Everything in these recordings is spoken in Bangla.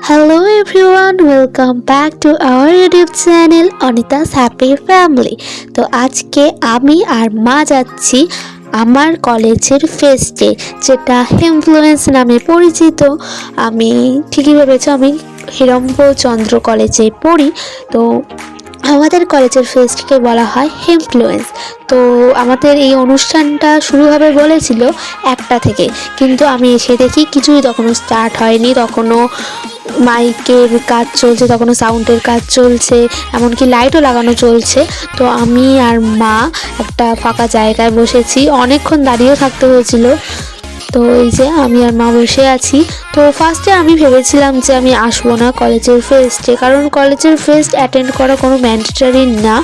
Hello everyone, welcome back to our YouTube channel Anita's Happy Family. তো আজকে আমি আর মা যাচ্ছি আমার কলেজের ফেস্টে, যেটা ইনফ্লুয়েন্স নামে পরিচিত। আমি ঠিকই ভেবেছি, আমি হিরম্বচন্দ্র কলেজে পড়ি। তো আমাদের কলেজের ফেস্টকে বলা হয় ইনফ্লুয়েন্স। তো আমাদের এই অনুষ্ঠানটা শুরু হবে বলেছিল 1টা থেকে, কিন্তু আমি এসে দেখি কিছুই তখনও স্টার্ট হয়নি। তখনও মাইকের কাজ চলছে, তখনও সাউন্ডের কাজ চলছে, এমনকি লাইটও লাগানো চলছে। তো আমি আর মা একটা ফাঁকা জায়গায় বসেছি, অনেকক্ষণ দাঁড়িয়েও থাকতে হয়েছিল। তো এই যে আমি আর মা বসে আছি। তো ফার্স্টে আমি ভেবেছিলাম যে আমি আসবো না কলেজের ফেস্টে, কারণ কলেজের ফেস্ট অ্যাটেন্ড করা কোনো ম্যান্ডেটরি না।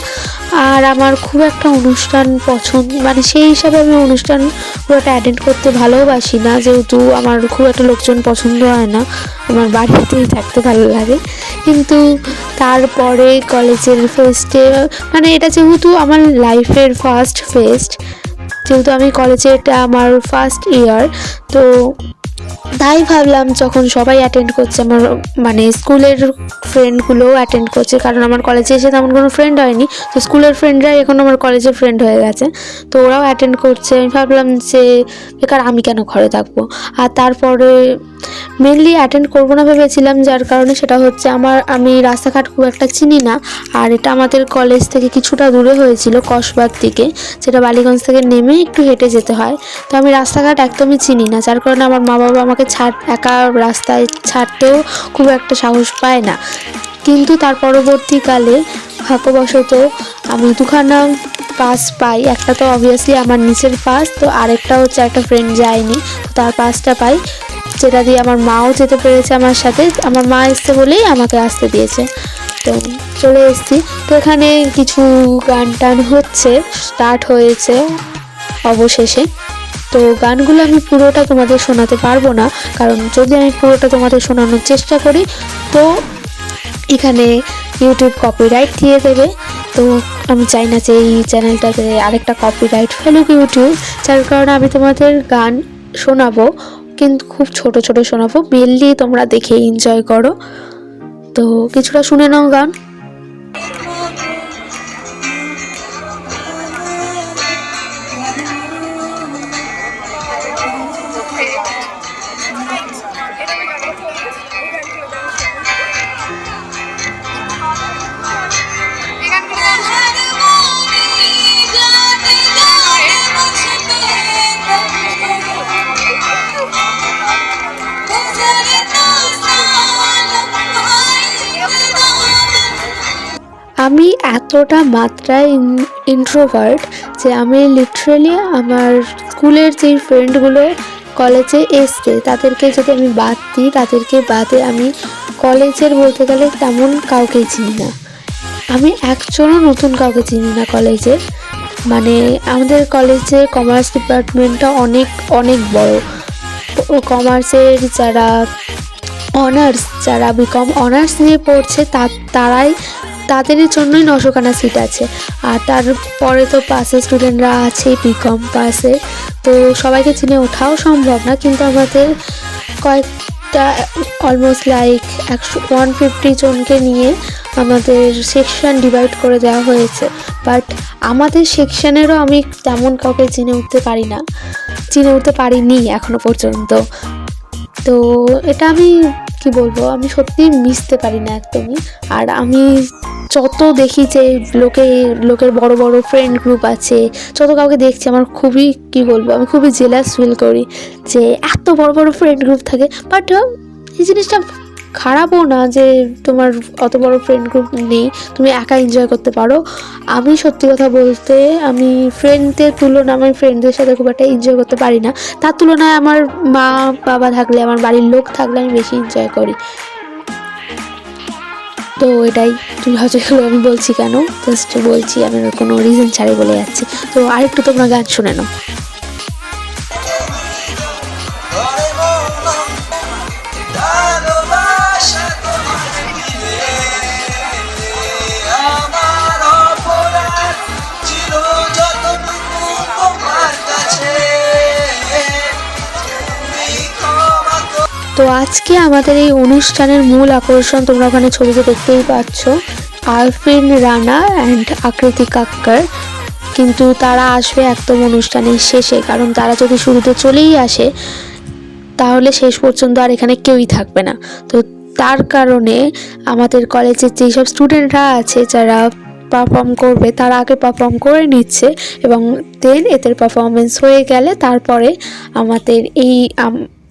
আর আমার খুব একটা অনুষ্ঠান পছন্দ, মানে সেই হিসাবে আমি অনুষ্ঠান খুব একটা অ্যাটেন্ড করতে ভালোবাসি না, যেহেতু আমার খুব একটা লোকজন পছন্দ হয় না, আমার বাড়িতেই থাকতে ভালো লাগে। কিন্তু তারপরে কলেজের ফেস্টে, মানে এটা যেহেতু আমার লাইফের ফার্স্ট ফেস্ট, যেহেতু আমি কলেজে, এটা আমার ফার্স্ট ইয়ার, তো তাই ভাবলাম যখন সবাই অ্যাটেন্ড করছে, আমার মানে স্কুলের ফ্রেন্ডগুলোও অ্যাটেন্ড করছে, কারণ আমার কলেজে এসে তেমন কোনো ফ্রেন্ড হয়নি। তো স্কুলের ফ্রেন্ডরাই এখন আমার কলেজের ফ্রেন্ড হয়ে গেছে, তো ওরাও অ্যাটেন্ড করছে। আমি ভাবলাম যে বেকার আমি কেন ঘরে থাকবো। আর তারপরে মেনলি অ্যাটেন্ড করবো না ভেবেছিলাম, যার কারণে সেটা হচ্ছে আমি রাস্তাঘাট খুব একটা চিনি না। আর এটা আমাদের কলেজ থেকে কিছুটা দূরে হয়েছিল, কসবার দিকে, যেটা বালিগঞ্জ থেকে নেমে একটু হেঁটে যেতে হয়। তো আমি রাস্তাঘাট একদমই চিনি না, যার কারণে আমার মা বাবা আমাকে একা রাস্তায় ছাড়তেও খুব একটা সাহস পায় না। কিন্তু তার পরবর্তীকালে ভাগ্যবশত আমি দুখানা পাস পাই। একটা তো অবভিয়াসলি আমার নিচের পাস, তো আরেকটা হচ্ছে একটা ফ্রেন্ড যায়নি, তার পাসটা পাই, যেটা দিয়ে আমার মাও যেতে পেরেছে আমার সাথে। আমার মা এসছে বলেই আমাকে আসতে দিয়েছে। তো চলে এসেছি। তো এখানে কিছু গান টান হচ্ছে, স্টার্ট হয়েছে অবশেষে। তো গানগুলো আমি পুরোটা তোমাদের শোনাতে পারবো না, কারণ যদি আমি পুরোটা তোমাদের শোনানোর চেষ্টা করি তো এখানে ইউটিউব কপিরাইট দিয়ে দেবে। তো আমি চাই না যে এই চ্যানেলটাতে আরেকটা কপিরাইট ফেলুক ইউটিউব, যার কারণে আমি তোমাদের গান শোনাবো, কিন্তু খুব ছোট ছোট শোনাবো, মেনলি তোমরা দেখে এনজয় করো। তো কিছুটা শুনে নাও গান। আমি এতটা মাত্রায় ইন্ট্রোভার্ট যে আমি লিটারেলি আমার স্কুলের যেই ফ্রেন্ডগুলো কলেজে এসছে তাদেরকে যদি আমি বাদ দিই, তাদেরকে বাদে আমি কলেজের বলতে গেলে তেমন কাউকে চিনি না। আমি একজনও নতুন কাউকে চিনি না কলেজে। মানে আমাদের কলেজে কমার্স ডিপার্টমেন্টটা অনেক অনেক বড়। কমার্সের যারা অনার্স, যারা বিকম অনার্স নিয়ে পড়ছে তাদের জন্যই 900খানা সিট আছে। আর তারপরে তো পাসের স্টুডেন্টরা আছে বিকম পাসে, তো সবাইকে চিনে ওঠাও সম্ভব না। কিন্তু আমাদের কয়েকটা অলমোস্ট লাইক 150 জনকে নিয়ে আমাদের সেকশন ডিভাইড করে দেওয়া হয়েছে। বাট আমাদের সেকশনেরও আমি তেমন কাউকে চিনে উঠতে পারিনি এখনো পর্যন্ত। তো এটা আমি কি বলবো, আমি সত্যি মিশতে পারি না একদমই। আর আমি যত দেখি যে লোকের বড় বড় ফ্রেন্ড গ্রুপ আছে, যত কাউকে দেখছি, আমার খুবই কি বলবো, আমি খুবই জেলাস ফিল করি যে এত বড় বড় ফ্রেন্ড গ্রুপ থাকে। বাট এই জিনিসটা খারাপও না যে তোমার অত বড় ফ্রেন্ড গ্রুপ নেই, তুমি একা এনজয় করতে পারো। আমি সত্যি কথা বলতে, আমি ফ্রেন্ডদের সাথে খুব একটা এনজয় করতে পারি না। তার তুলনায় আমার মা বাবা থাকলে, আমার বাড়ির লোক থাকলে আমি বেশি এনজয় করি। তো এটাই, তুমি হয়তো আমি বলছি কেন, জাস্ট বলছি, আমি কোনো রিজন ছাড়াই বলে যাচ্ছি। তো আরেকটু তোমরা গান শুনে নাও। তো আজকে আমাদের এই অনুষ্ঠানের মূল আকর্ষণ তোমরা ওখানে ছবিতে দেখতেই পাচ্ছ, আরফিন রানা অ্যান্ড আকৃতি কাক্কর। কিন্তু তারা আসবে একদম অনুষ্ঠানের শেষে, কারণ তারা যদি শুরুতে চলেই আসে তাহলে শেষ পর্যন্ত আর এখানে কেউই থাকবে না। তো তার কারণে আমাদের কলেজের যেসব স্টুডেন্টরা আছে যারা পারফর্ম করবে তারা আগে পারফর্ম করে নিচ্ছে, এবং দেন এদের পারফরমেন্স হয়ে গেলে তারপরে আমাদের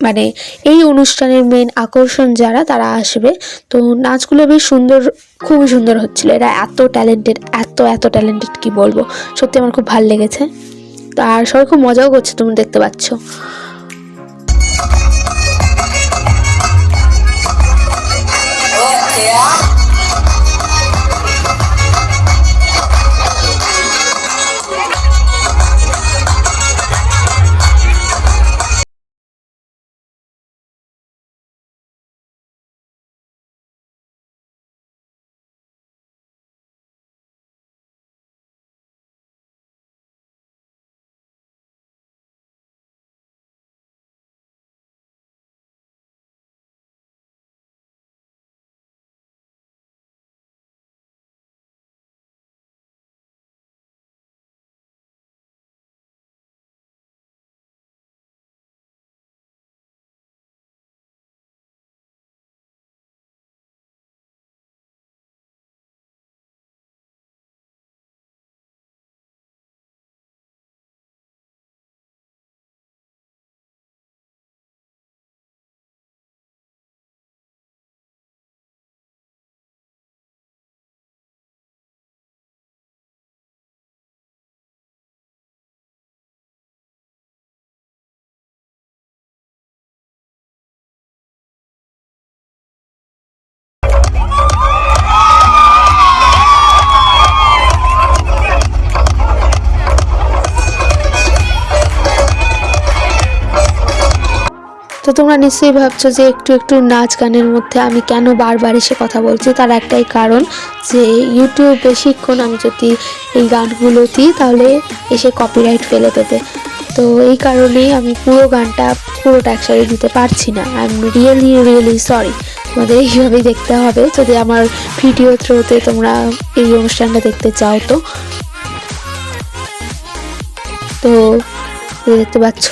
মানে এই অনুষ্ঠানের মেন আকর্ষণ যারা তারা আসবে। তো নাচগুলো বেশ সুন্দর, খুবই সুন্দর হচ্ছিল। এরা এত ট্যালেন্টেড, এত ট্যালেন্টেড কি বলবো, সত্যি আমার খুব ভালো লেগেছে। আর সবাই খুব মজাও করছে, তুমি দেখতে পাচ্ছ। তো তোমরা নিশ্চয়ই ভাবছো যে একটু একটু নাচ গানের মধ্যে আমি কেন বারবার এসে কথা বলছি। তার একটাই কারণ যে ইউটিউব বেশিক্ষণ আমি যদি এই গানগুলো দিই তাহলে এসে কপিরাইট ফেলে দেবে। তো এই কারণেই আমি পুরোটা একসাথে দিতে পারছি না। I am really sorry. তোমাদের এইভাবেই দেখতে হবে যদি আমার ভিডিও থ্রুতে তোমরা এই অনুষ্ঠানটা দেখতে চাও। তো দেখতে পাচ্ছ,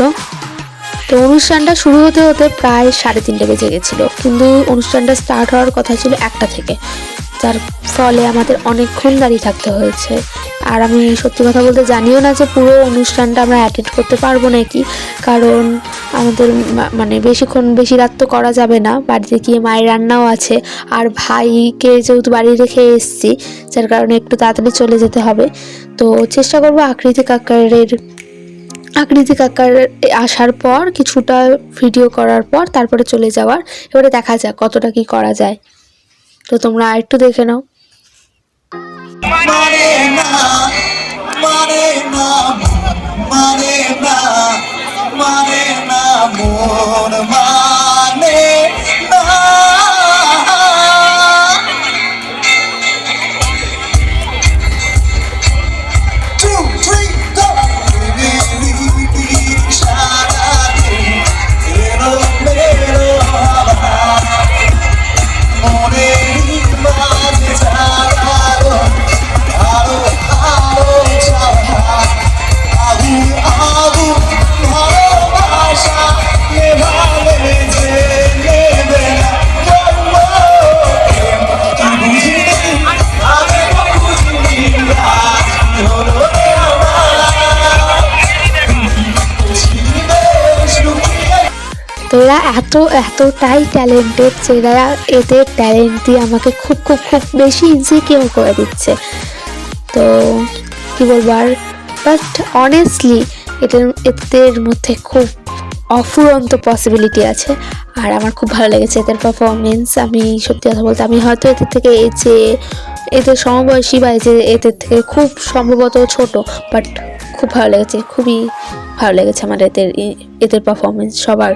তো অনুষ্ঠানটা শুরু হতে হতে প্রায় 3:30 বেজে গেছিলো, কিন্তু অনুষ্ঠানটা স্টার্ট হওয়ার কথা ছিল 1টা থেকে, যার ফলে আমাদের অনেকক্ষণ দাঁড়িয়ে থাকতে হয়েছে। আর আমি সত্যি কথা বলতে জানিও না যে পুরো অনুষ্ঠানটা আমরা অ্যাটেন্ড করতে পারবো নাকি, কারণ আমাদের মানে বেশি রাত তো করা যাবে না, বাড়িতে গিয়ে মায়ের রান্নাও আছে, আর ভাইকে যেহেতু বাড়ি রেখে এসেছি যার কারণে একটু তাড়াতাড়ি চলে যেতে হবে। তো চেষ্টা করবো আকৃতি কাকার আসার পর কিছুটা ভিডিও করার পর তারপরে চলে যাওয়ার। এবারে দেখা যাক কতটা কি করা যায়। তো তোমরা একটু দেখে নাও। তো এরা এতটাই ট্যালেন্টেড যে এরা এদের ট্যালেন্ট দিয়ে আমাকে খুব বেশি ইনসিকিউর করে দিচ্ছে। তো কি বলবো আর, বাট অনেস্টলি এদের মধ্যে খুব অফুরন্ত পসিবিলিটি আছে, আর আমার খুব ভালো লেগেছে এদের পারফরমেন্স। আমি সত্যি কথা বলতে আমি হয়তো এদের সমবয়সী বা এদের থেকে খুব সম্ভবত ছোট, বাট খুব ভালো লেগেছে, খুবই ভালো লেগেছে আমার এদের পারফরমেন্স সবার।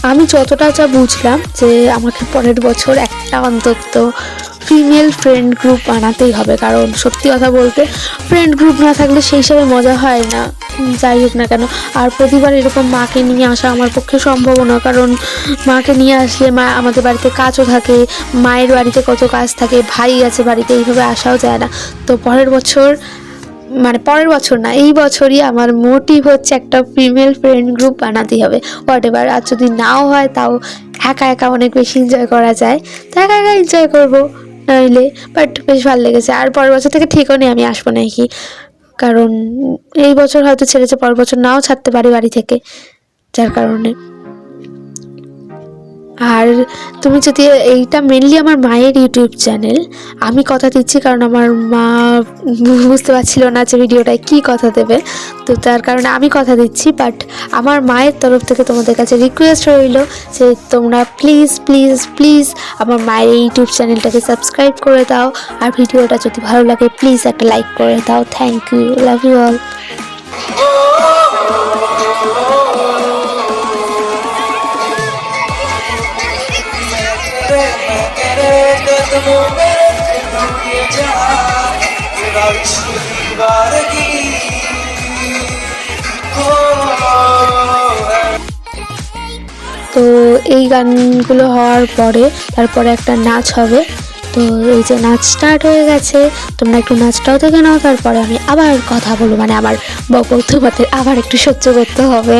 আমি যতটা যা বুঝলাম যে আমাকে পরের বছর একটা অন্তত ফিমেল ফ্রেন্ড গ্রুপ বানাতেই হবে, কারণ সত্যি কথা বলতে ফ্রেন্ড গ্রুপ না থাকলে সেই হিসাবে মজা হয় না। যাই হোক না কেন, আর প্রতিবার এরকম মাকে নিয়ে আসা আমার পক্ষে সম্ভব না, কারণ মাকে নিয়ে আসলে মা আমাদের বাড়িতে কাজও থাকে, মায়ের বাড়িতে কত কাজ থাকে, ভাই আছে বাড়িতে, এইভাবে আসাও যায় না। তো পরের বছর, মানে পরের বছর না, এই বছরই আমার মোটিভ হচ্ছে একটা ফিমেল ফ্রেন্ড গ্রুপ বানাতেই হবে, হোয়াট এভার। আর যদি নাও হয় তাও একা একা অনেক বেশি এনজয় করা যায়, তো একা একা এনজয় করবো নইলে। বাট বেশ ভালো লেগেছে। আর পরের বছর থেকে ঠিকও নেই আমি আসবো নাকি, কারণ এই বছর হয়তো ছেড়েছে, পরের বছর নাও ছাড়তে পারি বাড়ি থেকে, যার কারণে। আর তুমি যদি, এইটা মেনলি আমার মায়ের ইউটিউব চ্যানেল, আমি কথা দিচ্ছি কারণ আমার মা বুঝতে পারছিল না যে ভিডিওটায় কী কথা দেবে, তো তার কারণে আমি কথা দিচ্ছি। বাট আমার মায়ের তরফ থেকে তোমাদের কাছে রিকোয়েস্ট রইল যে তোমরা প্লিজ প্লিজ প্লিজ আমার মায়ের এই ইউটিউব চ্যানেলটাকে সাবস্ক্রাইব করে দাও, আর ভিডিওটা যদি ভালো লাগে প্লিজ একটা লাইক করে দাও। Thank you, love you all. তো এই গানগুলো হওয়ার পরে তারপরে একটা নাচ হবে। তো এই যে নাচ স্টার্ট হয়ে গেছে, তোমরা একটু নাচটাও দেখে নাও, তারপরে আমি আবার কথা বলবো, মানে আমার বকবক তোমাদের আবার একটু সহ্য করতে হবে।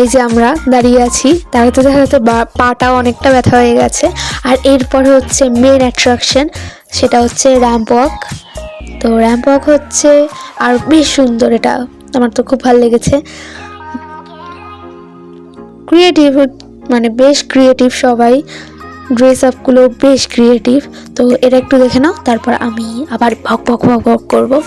এই যে আমরা দাঁড়িয়ে আছি, দাঁড়াতে দাঁড়াতে পাটাও অনেকটা ব্যথা হয়ে গেছে। আর এরপরে হচ্ছে মেন অ্যাট্রাকশন, সেটা হচ্ছে র্যাম্প ওয়াক। তো র্যাম্প ওয়াক হচ্ছে, আর বেশ সুন্দর, এটা আমার তো খুব ভালো লেগেছে। ক্রিয়েটিভ, মানে বেশ ক্রিয়েটিভ সবাই, ড্রেস আপগুলো বেশ ক্রিয়েটিভ। তো এটা একটু দেখে নাও, তারপর আমি আবার ভক ভক ভক ভক করবো।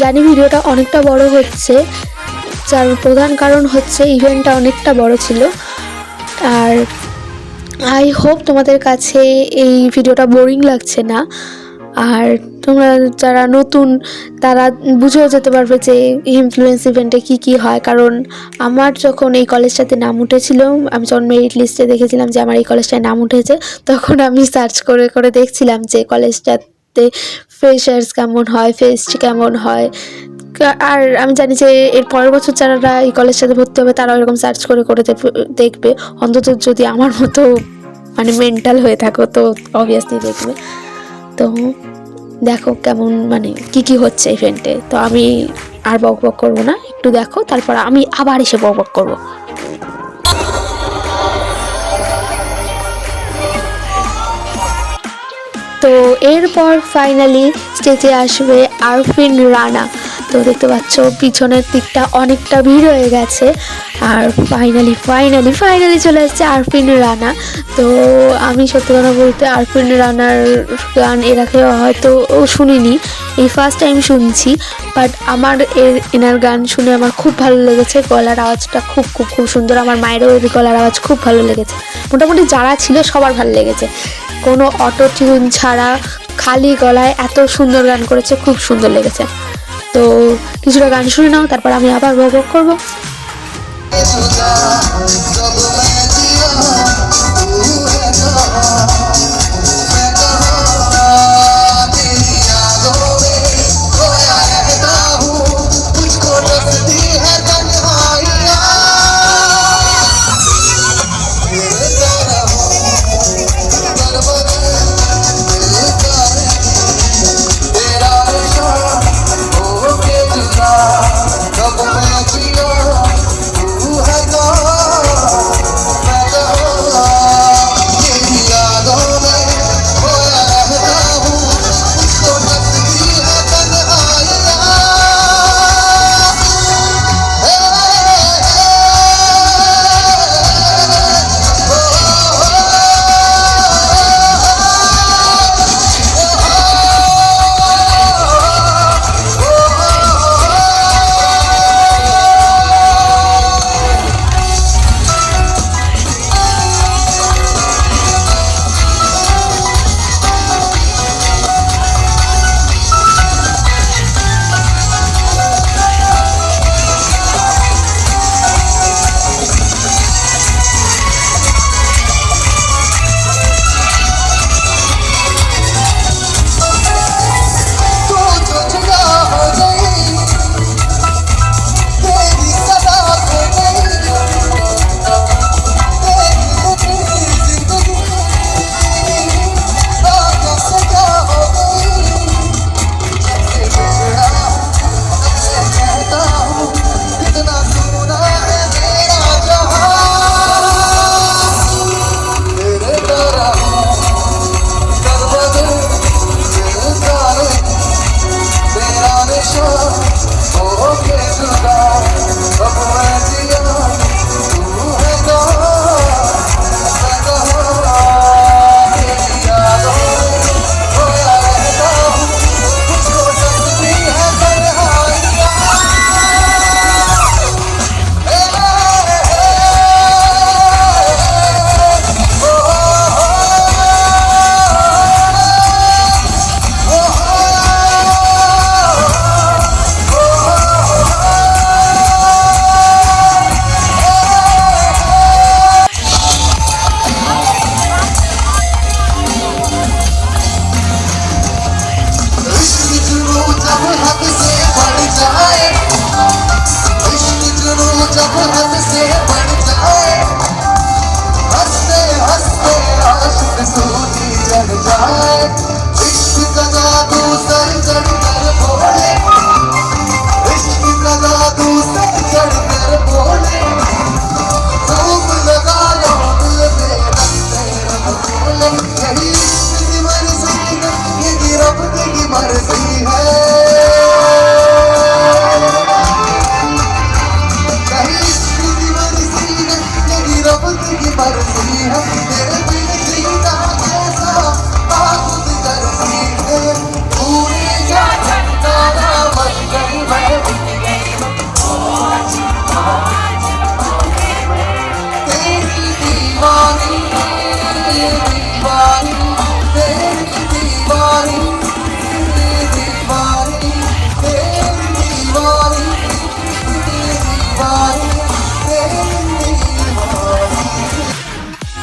জানি ভিডিওটা অনেকটা বড় হচ্ছে, যার প্রধান কারণ হচ্ছে ইভেন্টটা অনেকটা বড় ছিল। আর আই হোপ তোমাদের কাছে এই ভিডিওটা বোরিং লাগছে না, আর তোমরা যারা নতুন তারা বুঝেও যেতে পারবে যে ইনফ্লুয়েন্স ইভেন্টে কি হয়। কারণ আমার যখন এই কলেজটাতে নাম উঠেছিল, আমি যখন মেরিট লিস্টে দেখেছিলাম যে আমার এই কলেজটায় নাম উঠেছে, তখন আমি সার্চ করে করে দেখছিলাম যে কলেজটাতে ফ্রেশার্স কেমন হয়, ফেস্ট কেমন হয়। আর আমি জানি যে এর পরের বছর যারা এই কলেজটাতে ভর্তি হবে তারাও এরকম সার্চ করে করে দেখবে। অন্তত যদি আমার মতো মানে মেন্টাল হয়ে থাকো তো অবভিয়াসলি দেখবে। তো দেখো কেমন মানে কি হচ্ছে ইভেন্টে। তো আমি আর বক বক করবো না, একটু দেখো, তারপর আমি আবার এসে বক বক করবো। তো এরপর ফাইনালি স্টেজে আসবে আরফিন রানা। তো দেখতে পাচ্ছ পিছনের দিকটা অনেকটা ভিড় হয়ে গেছে, আর ফাইনালি চলে আসছে আরফিন রানা। তো আমি সত্যি কথা বলতে আরফিন রানার গান এর আগে হয়তো শুনিনি, এই ফার্স্ট টাইম শুনছি। বাট আমার এনার গান শুনে আমার খুব ভালো লেগেছে, গলার আওয়াজটা খুব সুন্দর। আমার মায়েরও এর গলার আওয়াজ খুব ভালো লেগেছে। মোটামুটি যারা ছিল সবার ভালো লেগেছে, কোনো অটো টিউন ছাড়া খালি গলায় এত সুন্দর গান করেছে, খুব সুন্দর লেগেছে। তো কিছুটা গান শুনে নাও, তারপর আমি আবার বক বক করবো।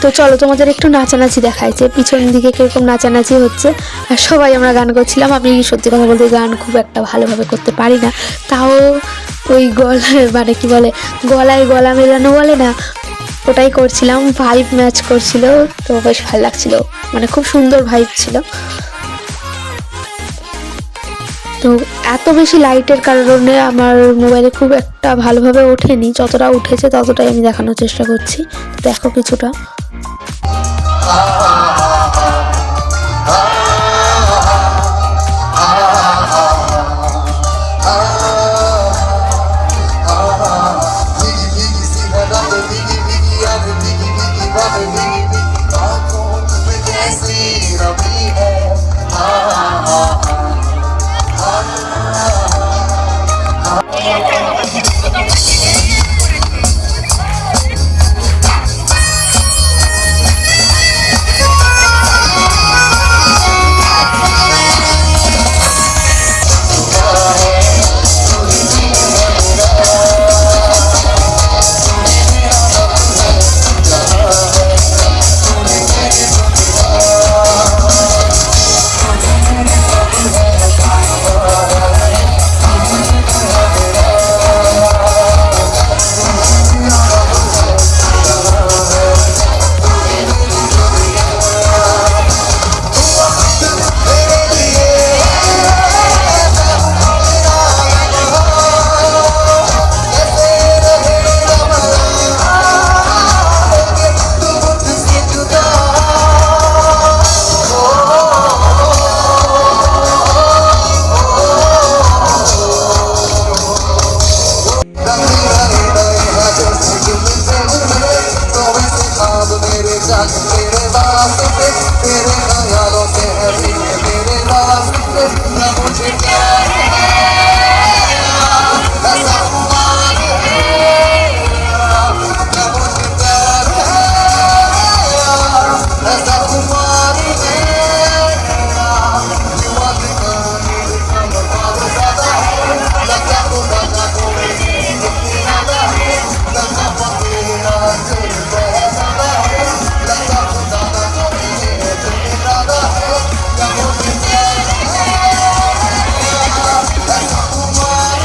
তো চলো তোমাদের একটু নাচানাচি দেখাই যে পিছন দিকে কিরকম নাচানাচি হচ্ছে। আর সবাই আমরা গান করছিলাম। আমি সত্যি কথা বলতে গান খুব একটা ভালোভাবে করতে পারি না, তাও ওই গলায় মানে কি বলে গলায় গলা মেলানো বলে না, ওটাই করছিলাম। ভাইব ম্যাচ করছিল, তো বেশ ভালো লাগছিল, মানে খুব সুন্দর ভাইব ছিল। তো এত বেশি লাইটের কারণে আমার মোবাইলে খুব একটা ভালোভাবে ওঠেনি, যতটা উঠেছে ততটাই আমি দেখানোর চেষ্টা করছি। দেখো কিছুটা। तेरे वास्ते तेरे ख्यालों से है पीछे तेरे वास्ते न मुझे प्यार है ऐसा खुमार है न मुझे प्यार है ऐसा खुमार है युवा की कहानी लिखना बहुत ज्यादा है लगा तो दादा को इतनी ज्यादा है लगा पतेरा तेरे ज्यादा है लगा तो दादा को इतनी ज्यादा है न मुझे प्यार ऐसा खुमार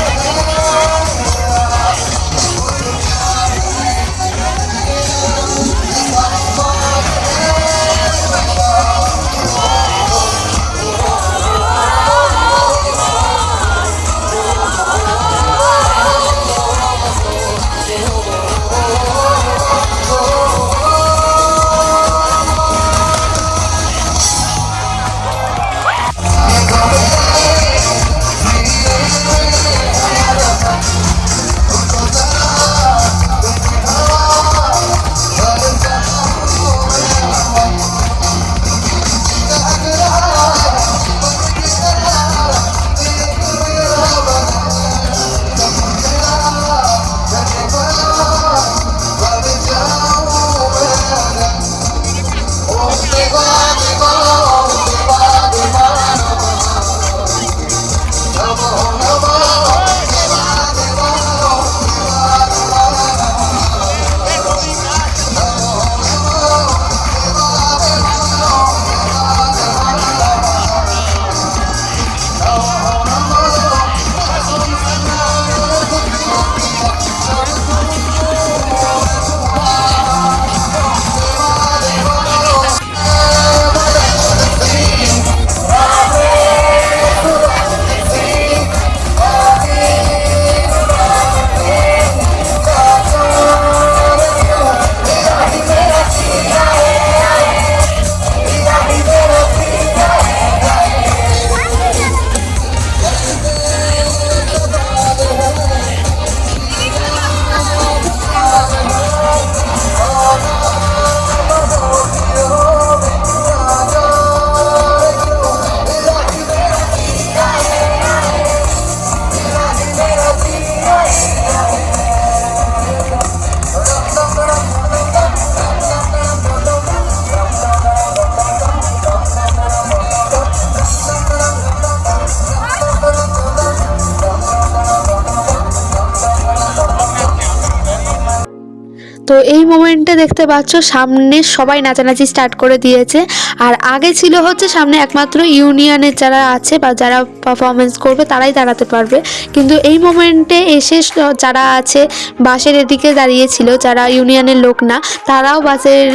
তো এই মোমেন্টে দেখতে পাচ্ছ সামনে সবাই নাচানাচি স্টার্ট করে দিয়েছে। আর আগে ছিল হচ্ছে সামনে একমাত্র ইউনিয়নের যারা আছে বা যারা পারফরমেন্স করবে তারাই দাঁড়াতে পারবে, কিন্তু এই মোমেন্টে এসে যারা আছে বাসের এদিকে দাঁড়িয়েছিল, যারা ইউনিয়নের লোক না, তারাও বাসের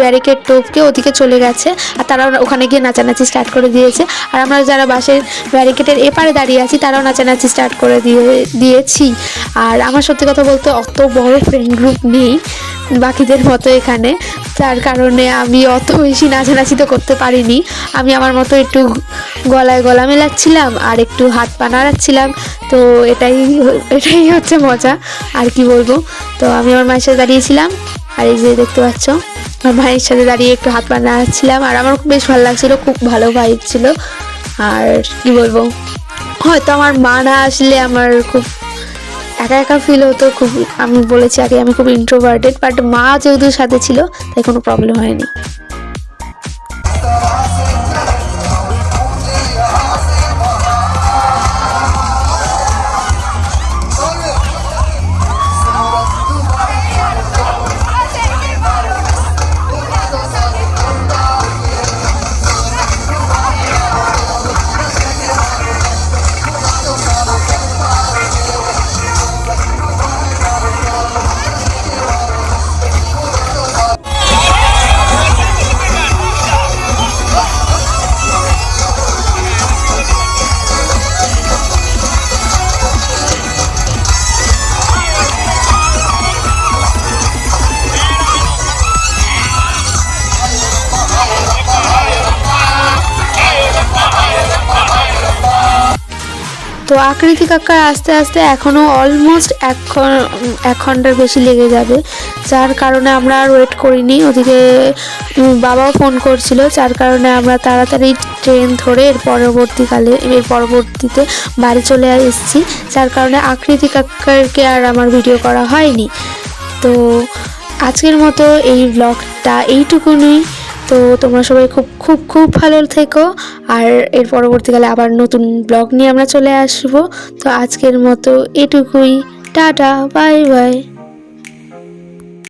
ব্যারিকেড টপকে ওদিকে চলে গেছে আর তারাও ওখানে গিয়ে নাচানাচি স্টার্ট করে দিয়েছে। আর আমরা যারা বাসের ব্যারিকেডের এপারে দাঁড়িয়ে আছি তারাও নাচানাচি স্টার্ট করে দিয়েছি। আর আমার সত্যি কথা বলতে অত বড় ফ্রেন্ড গ্রুপ নেই বাকিদের মতো এখানে, যার কারণে আমি অত বেশি নাচানাচি তো করতে পারিনি। আমি আমার মতো একটু গলায় গলা মেলাচ্ছিলাম আর একটু হাত পা নাড়াচ্ছিলাম, তো এটাই হচ্ছে মজা, আর কি বলবো। তো আমি আমার মায়ের সাথে দাঁড়িয়েছিলাম আর এই যে দেখতে পাচ্ছ আমার মায়ের সাথে দাঁড়িয়ে একটু হাত পা নাড়াচ্ছিলাম, আর আমার বেশ ভালো লাগছিলো, খুব ভালো ভাইব ছিল। আর কি বলবো, হয়তো আমার মা না আসলে আমার খুব একা একা ফিল হতো, খুব, আমি বলেছি আগে আমি খুব ইন্ট্রোভার্টেড, বাট মা যেহেতু সাথে ছিল তাই কোনো প্রবলেম হয়নি। তো আকৃতি কাকার আস্তে আস্তে এখনও অলমোস্ট এক ঘন্টার বেশি লেগে যাবে, যার কারণে আমরা আর ওয়েট করিনি। ওদিকে বাবাও ফোন করছিল, যার কারণে আমরা তাড়াতাড়ি ট্রেন ধরে এর পরবর্তীতে বাড়ি চলে এসেছি, যার কারণে আকৃতি কাকারকে আর আমার ভিডিও করা হয়নি। তো আজকের মতো এই ব্লগটা এইটুকুনি। তো তোমরা সবাই খুব খুব খুব ভালো থেকো, আর এর পরবর্তীকালে আবার নতুন ব্লগ নিয়ে আমরা চলে আসবো। তো আজকের মতো এটুকুই, টাটা, বাই বাই।